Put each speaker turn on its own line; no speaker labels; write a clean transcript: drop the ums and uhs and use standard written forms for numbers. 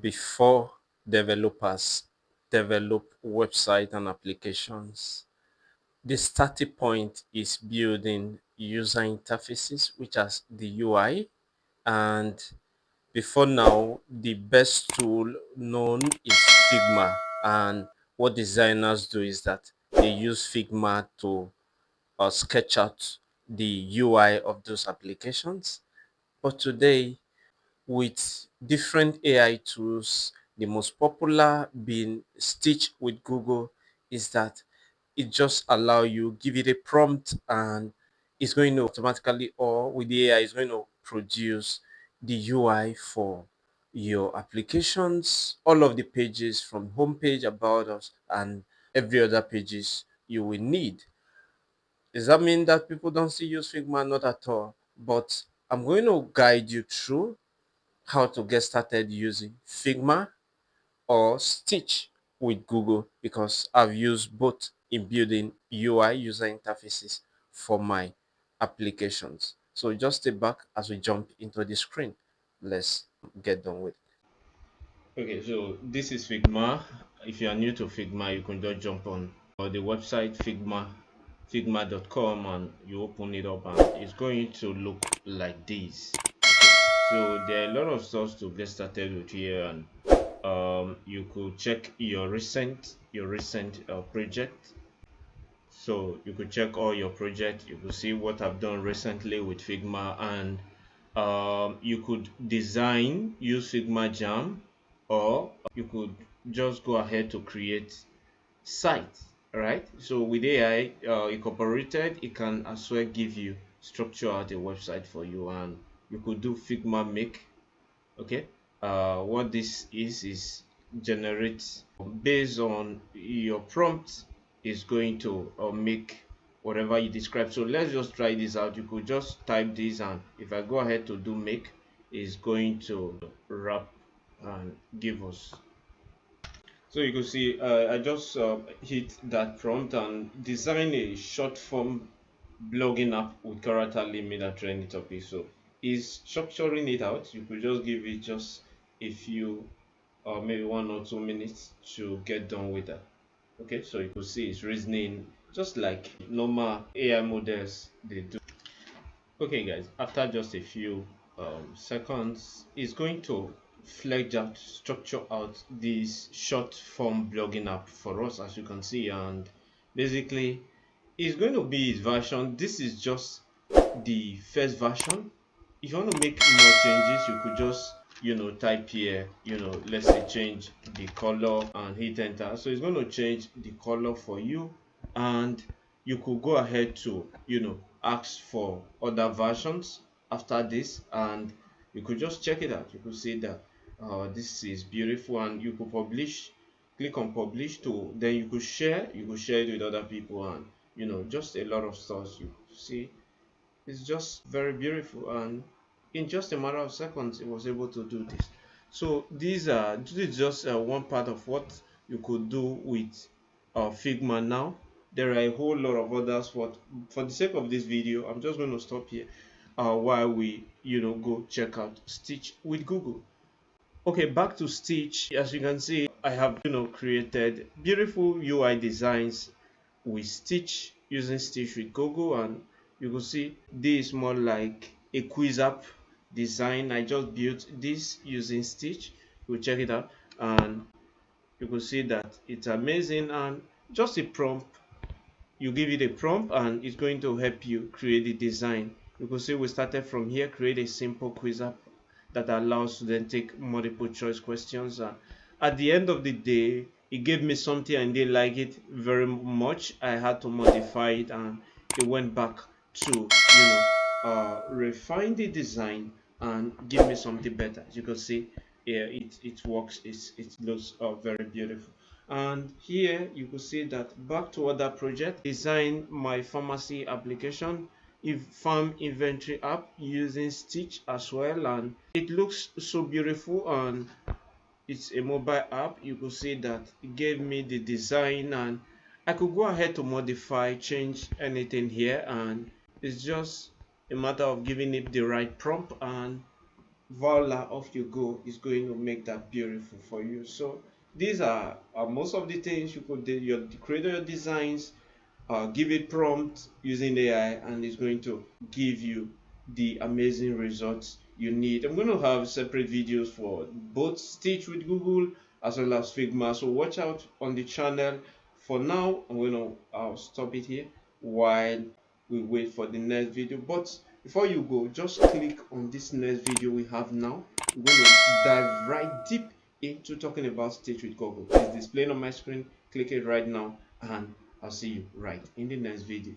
before developers develop website and applications. The starting point is building user interfaces, which is the UI. And before now, the best tool known is Figma. And what designers do is that they use Figma to sketch out the UI of those applications. But today, with different AI tools, the most popular being Stitch with Google is that it just allow you give it a prompt and it's going to automatically, or with the AI it's going to produce the UI for your applications, all of the pages from homepage, about us, and every other pages you will need. Does that mean that people don't still use Figma? Not at all. But I'm going to guide you through how to get started using Figma or Stitch with Google, because I've used both in building UI user interfaces for my applications. So just stay back as we jump into the screen. Let's get done with it. Okay, so this is Figma. If you are new to Figma, you can just jump on the website figma.com, and you open it up and it's going to look like this. Okay, so there are a lot of stuff to get started with here, and you could check your recent project. So you could check all your project, you could see what I've done recently with Figma, and you could design, use Figma Jam, or you could just go ahead to create sites. All right. So with AI incorporated, it can as well give you structure out a website for you, and you could do Figma Make. Okay, what this is generates based on your prompt is going to make whatever you describe. So let's just try this out. You could just type this, and if I go ahead to do make, is going to wrap and give us. So you can see I just hit that prompt and design a short form blogging app with character limit and trending topics. So is structuring it out. You could just give it just a few, maybe 1 or 2 minutes to get done with that. Okay, so you could see it's reasoning just like normal AI models they do. Okay, guys, after just a few seconds, it's going to flesh out, structure out this short form blogging app for us, as you can see, and basically, it's going to be its version. This is just the first version. If you want to make more changes, you could just type here, let's say change the color and hit enter. So it's going to change the color for you, and you could go ahead to ask for other versions after this, and you could just check it out. You could see that this is beautiful, and you could publish, click on publish to, then you could share it with other people, and just a lot of stuff. You see, it's just very beautiful, and in just a matter of seconds it was able to do this. So this is just one part of what you could do with Figma. Now there are a whole lot of others, but for the sake of this video I'm just going to stop here while we go check out Stitch with Google. Okay, back to Stitch. As you can see, I have created beautiful UI designs with Stitch, using Stitch with Google, and you can see this is more like a quiz app design. I just built this using Stitch. You check it out, and you can see that it's amazing, and just a prompt, you give it a prompt and it's going to help you create the design. You can see we started from here, create a simple quiz app that allows to then take multiple choice questions. At the end of the day, it gave me something and didn't like it very much. I had to modify it, and it went back to refine the design and give me something better. As you can see, yeah, it works. It looks very beautiful. And here you could see that back to other project, design my pharmacy application, if farm inventory app using Stitch as well, and it looks so beautiful, and it's a mobile app. You could see that it gave me the design, and I could go ahead to modify, change anything here, and it's just a matter of giving it the right prompt, and voila, off you go. Is going to make that beautiful for you. So these are most of the things you could do. You create your designs, give it prompt using AI, and it's going to give you the amazing results you need. I'm going to have separate videos for both Stitch with Google as well as Figma, so watch out on the channel. For now, I'm going to stop it here while we wait for the next video. But before you go, just click on this next video we have now. We're going to dive right deep into talking about Stitch with Google. It's displaying on my screen. Click it right now, and I'll see you right in the next video.